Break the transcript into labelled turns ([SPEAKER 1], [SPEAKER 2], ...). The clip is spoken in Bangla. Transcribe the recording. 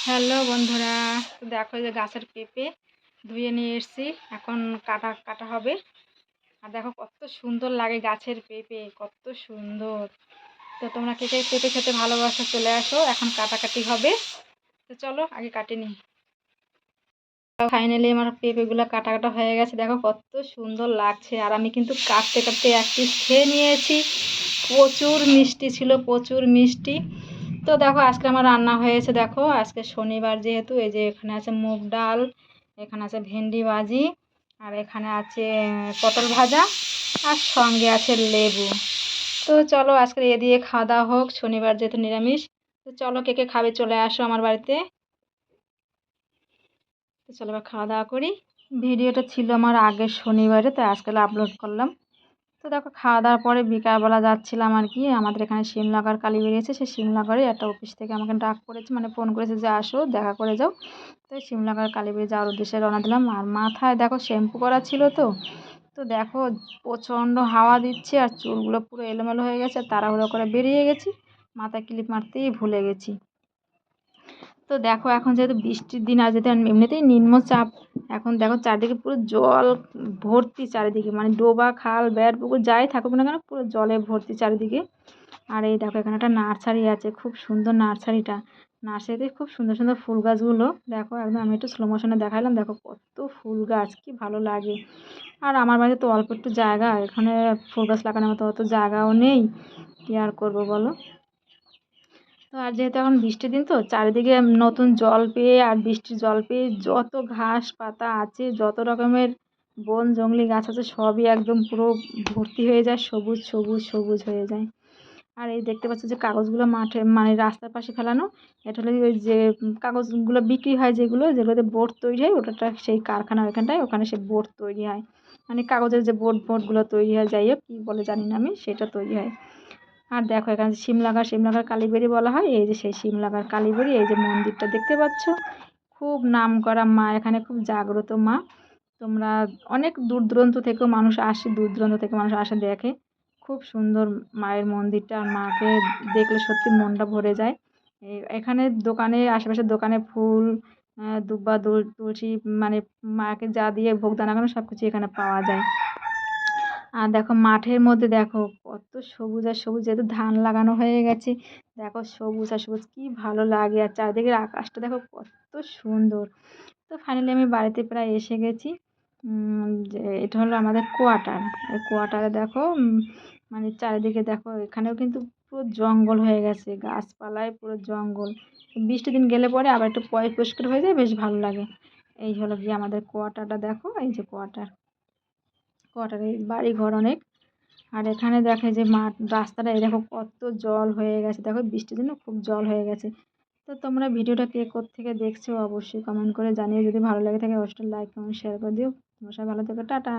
[SPEAKER 1] হ্যালো বন্ধুরা, তো দেখো এই যে গাছের পেঁপে ধুয়ে নিয়ে এসেছি। এখন কাটা কাটা হবে। আর দেখো কত সুন্দর লাগে গাছের পেঁপে, কত সুন্দর। তো তোমরা কে কে পেঁপে খেতে ভালোবাসো চলে আসো, এখন কাটাকাটি হবে। তো চলো আগে কাটে নিই। ফাইনালি আমার পেঁপেগুলো কাটা কাটা হয়ে গেছে, দেখো কত সুন্দর লাগছে। আর আমি কিন্তু কাটতে কাটতে এক পিস খেয়ে নিয়েছি। প্রচুর মিষ্টি ছিল, প্রচুর মিষ্টি। তো দেখো আজকে আমার রান্না হয়েছে, দেখো আজকে শনিবার যেহেতু, এই যে এখানে আছে মুগ ডাল, এখানে আছে ভেন্ডি ভাজি, আর এখানে আছে পটল ভাজা, আর সঙ্গে আছে লেবু। তো চলো আজকে এ দিয়ে খাওয়া দাওয়া হোক, শনিবার যেহেতু নিরামিষ। তো চলো কে কে খাবে চলে আসো আমার বাড়িতে। তো চলো এবার খাওয়া দাওয়া করি। ভিডিওটা ছিল আমার আগের শনিবারে, তাই আজকাল আপলোড করলাম। তো দেখো খাওয়া দাওয়ার পরে বিকালবেলা যাচ্ছিলাম আর কি, আমাদের এখানে শিমনগর কালী বেরিয়েছে, সেই শিমনগরে একটা অফিস থেকে আমাকে ডাক করেছে, মানে ফোন করেছে যে আসো দেখা করে যাও। তো শিমনগর কালীবাড়ি যাওয়ার উদ্দেশ্যে রওনা দিলাম। আর মাথায় দেখো শ্যাম্পু করা ছিল, তো তো দেখো প্রচণ্ড হাওয়া দিচ্ছে আর চুলগুলো পুরো এলোমেলো হয়ে গেছে, তাড়াহুড়ো করে বেরিয়ে গেছি, মাথায় ক্লিপ মারতেই ভুলে গেছি। তো দেখো এখন যেহেতু বৃষ্টির দিন, আর যেহেতু এমনিতেই নিম্নচাপ, এখন দেখো চারিদিকে পুরো জল ভর্তি, চারিদিকে মানে ডোবা খাল ব্যাট পুকুর যাই থাকুক না কেন পুরো জলে ভর্তি চারিদিকে। আর এই দেখো এখানে একটা নার্সারি আছে, খুব সুন্দর নার্সারিটা। নার্সারিতে খুব সুন্দর সুন্দর ফুল গাছগুলো দেখো, একদম আমি একটু স্লো মোশনে দেখালাম, দেখো কত ফুল গাছ, কি ভালো লাগে। আর আমার বাড়িতে তো অল্প একটু জায়গা, এখানে ফুল গাছ লাগানোর মতো অত জায়গাও নেই, কী আর করবো বলো। তো আর যেহেতু এখন বৃষ্টির দিন, তো চারিদিকে নতুন জল পেয়ে আর বৃষ্টির জল পেয়ে যত ঘাস পাতা আছে, যত রকমের বন জংলি গাছ আছে, সবই একদম পুরো ভর্তি হয়ে যায়, সবুজ সবুজ সবুজ হয়ে যায়। আর এই দেখতে পাচ্ছ যে কাগজগুলো মাঠে মানে রাস্তার পাশে ফেলানো, এটা হলো ওই যে কাগজগুলো বিক্রি হয়, যেগুলোতে বোর্ড তৈরি হয়, ওটা সেই কারখানা ওইখানটায়, ওখানে সে বোর্ড তৈরি হয়, মানে কাগজের যে বোর্ডগুলো তৈরি হয়, যাই হোক কী বলে জানি না আমি, সেটা তৈরি হয়। আর দেখো এখানে শিমলাগার কালীবাড়ি বলা হয়, এই যে সেই শিমলাগার কালীবাড়ি, এই যে মন্দিরটা দেখতে পাচ্ছ, খুব নামকরা মা, এখানে খুব জাগ্রত মা। তোমরা অনেক দূর দূরান্ত থেকেও মানুষ আসে, দূর দূরান্ত থেকে মানুষ আসে দেখে। খুব সুন্দর মায়ের মন্দিরটা, আর মাকে দেখলে সত্যি মনটা ভরে যায়। এখানে দোকানে, আশেপাশের দোকানে ফুল, দুব্বা তুলসী, মানে মাকে যা দিয়ে ভোগ দান করানো সব কিছু এখানে পাওয়া যায়। আর দেখো মাঠের মধ্যে দেখো কত সবুজ আর সবুজ, যেহেতু ধান লাগানো হয়ে গেছে, দেখো সবুজ আর সবুজ কি ভালো লাগে। আর চারিদিকের আকাশটা দেখো কত সুন্দর। তো ফাইনালি আমি বাড়িতে প্রায় এসে গেছি। যে এটা হলো আমাদের কোয়ার্টার। এই কোয়ার্টারে দেখো মানে চারিদিকে দেখো, এখানেও কিন্তু পুরো জঙ্গল হয়ে গেছে, গাছপালায় পুরো জঙ্গল। বৃষ্টির দিন গেলে পরে আবার একটু পরিষ্কার হয়ে যায়, বেশ ভালো লাগে। এই হলো গিয়ে আমাদের কোয়ার্টারটা, দেখো এই যে কোয়ার্টারে বাড়ি ঘর অনেক। আর এখানে দেখে যে মাঠ রাস্তাটা, এই দেখো কত জল হয়ে গেছে, দেখো বৃষ্টির জন্য খুব জল হয়ে গেছে। তো তোমরা ভিডিওটা কে কোত্থেকে দেখছো অবশ্যই কমেন্ট করে জানিয়ে, যদি ভালো লাগে থাকে অবশ্যই লাইক কমেন্ট শেয়ার করে দিও। তোমার সবাই ভালো থেকো, টাটা।